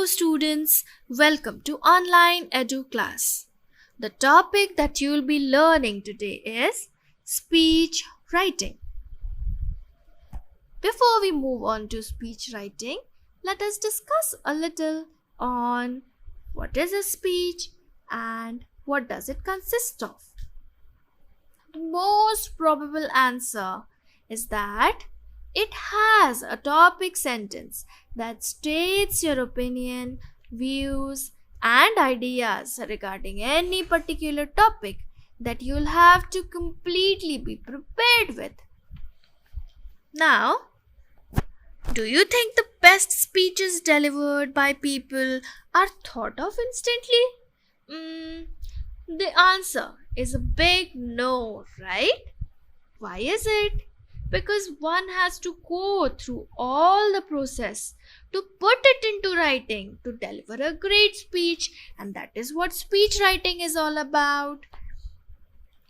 students, welcome to Online Edu class. The topic that you'll be learning today is speech writing. Before we move on to speech writing, let us discuss a little on what is a speech and what does it consist of. The most probable answer is that it has a topic sentence that states your opinion, views, and ideas regarding any particular topic that you'll have to completely be prepared with. Now, do you think the best speeches delivered by people are thought of instantly? The answer is a big no, right? Why is it? Because one has to go through all the process to put it into writing to deliver a great speech, and that is what speech writing is all about.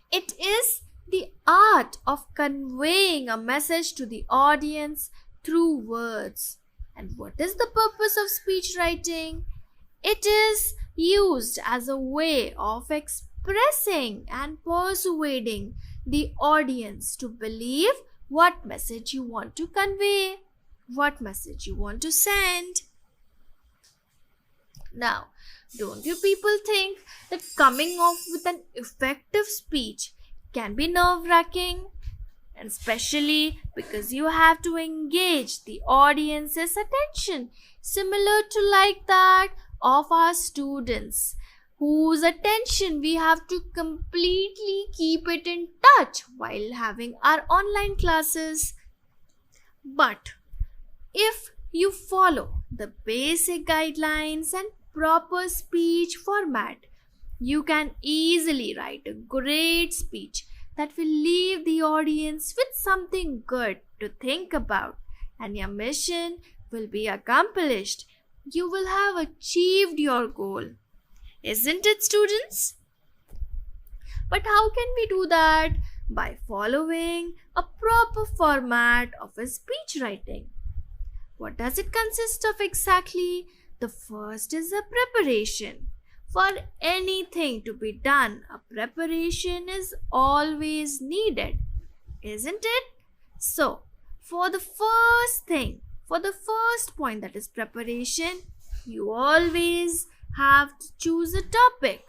It is the art of conveying a message to the audience through words. And what is the purpose of speech writing? It is used as a way of expressing and persuading the audience to believe what message you want to convey, what message you want to send. Now, don't you people think that coming off with an effective speech can be nerve-wracking? And especially because you have to engage the audience's attention, similar to like that of our students, whose attention we have to completely keep it in touch while having our online classes. But if you follow the basic guidelines and proper speech format, you can easily write a great speech that will leave the audience with something good to think about, and your mission will be accomplished. You will have achieved your goal. Isn't it, students? But how can we do that? By following a proper format of a speech writing. What does it consist of exactly? The first is a preparation. For anything to be done, a preparation is always needed, isn't it? So, for the first point, that is preparation, you always have to choose a topic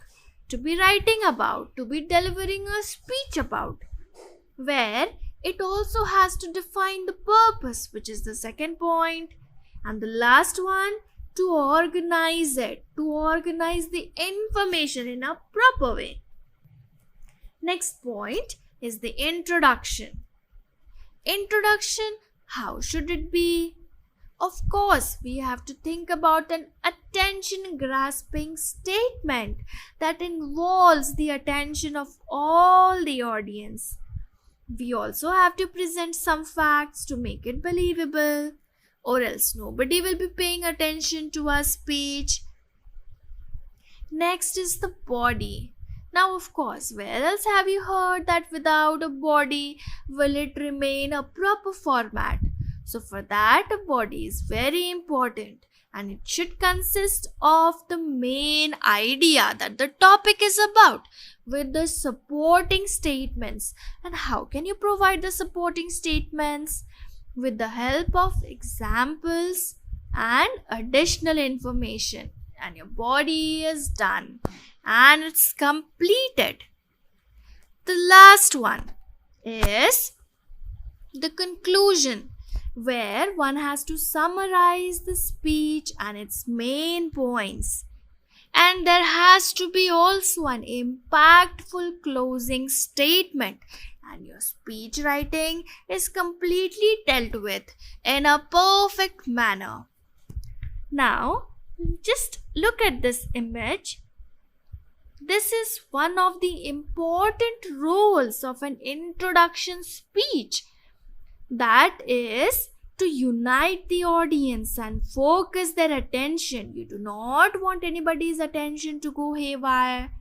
to be writing about, to be delivering a speech about, where it also has to define the purpose, which is the second point, and the last one, to organize it, to organize the information in a proper way. Next point is the introduction. Introduction, how should it be? Of course, we have to think about an attention-grasping statement that involves the attention of all the audience. We also have to present some facts to make it believable, or else nobody will be paying attention to our speech. Next is the body. Now, of course, where else have you heard that without a body will it remain a proper format? So for that, a body is very important, and it should consist of the main idea that the topic is about with the supporting statements. And how can you provide the supporting statements? With the help of examples and additional information. And your body is done and it's completed. The last one is the conclusion, where one has to summarize the speech and its main points. And there has to be also an impactful closing statement, and your speech writing is completely dealt with in a perfect manner. Now, just look at this image. This is one of the important roles of an introduction speech. That is to unite the audience and focus their attention. You do not want anybody's attention to go haywire.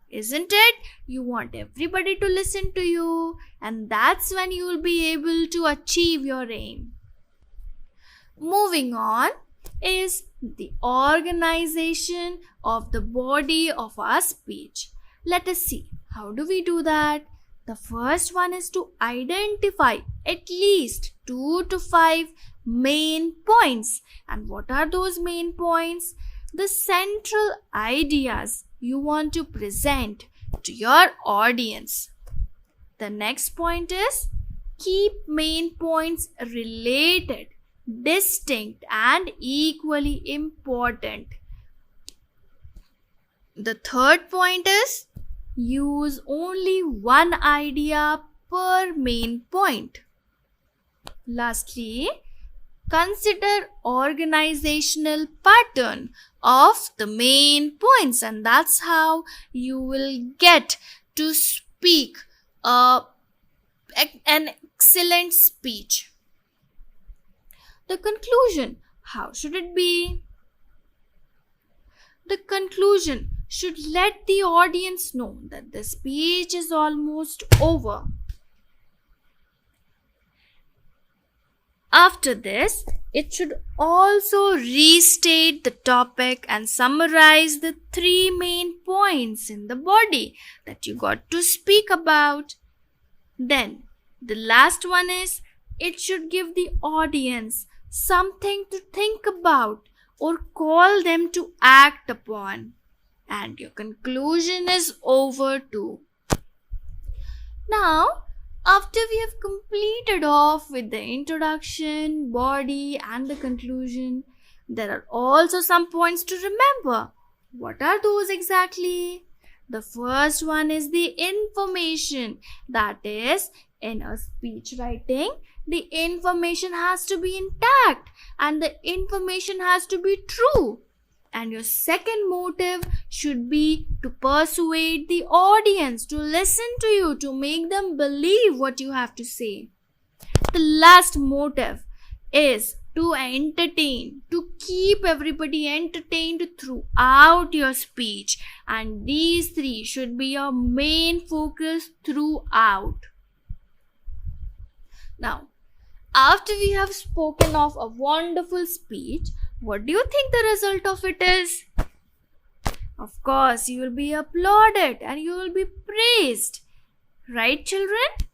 Isn't it? You want everybody to listen to you, and that's when you will be able to achieve your aim. Moving on is the organization of the body of our speech. Let us see, how do we do that? The first one is to identify at least 2 to 5 main points. And what are those main points? The central ideas you want to present to your audience. The next point is keep main points related, distinct, and equally important. The third point is use only one idea per main point. Lastly, consider organizational pattern of the main points, and that's how you will get to speak an excellent speech. The conclusion, how should it be? The conclusion should let the audience know that the speech is almost over. After this, it should also restate the topic and summarize the 3 main points in the body that you got to speak about. Then, the last one is it should give the audience something to think about or call them to act upon. And your conclusion is over too. Now, after we have completed off with the introduction, body, and the conclusion, there are also some points to remember. What are those exactly? The first one is the information. That is, in a speech writing, the information has to be intact and the information has to be true. And your second motive should be to persuade the audience to listen to you, to make them believe what you have to say. The last motive is to entertain, to keep everybody entertained throughout your speech. And these 3 should be your main focus throughout. Now, after we have spoken of a wonderful speech, what do you think the result of it is? Of course, you will be applauded and you will be praised. Right, children?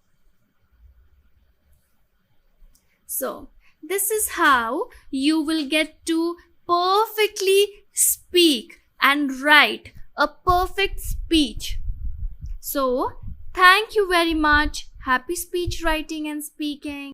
So, this is how you will get to perfectly speak and write a perfect speech. So, thank you very much. Happy speech writing and speaking.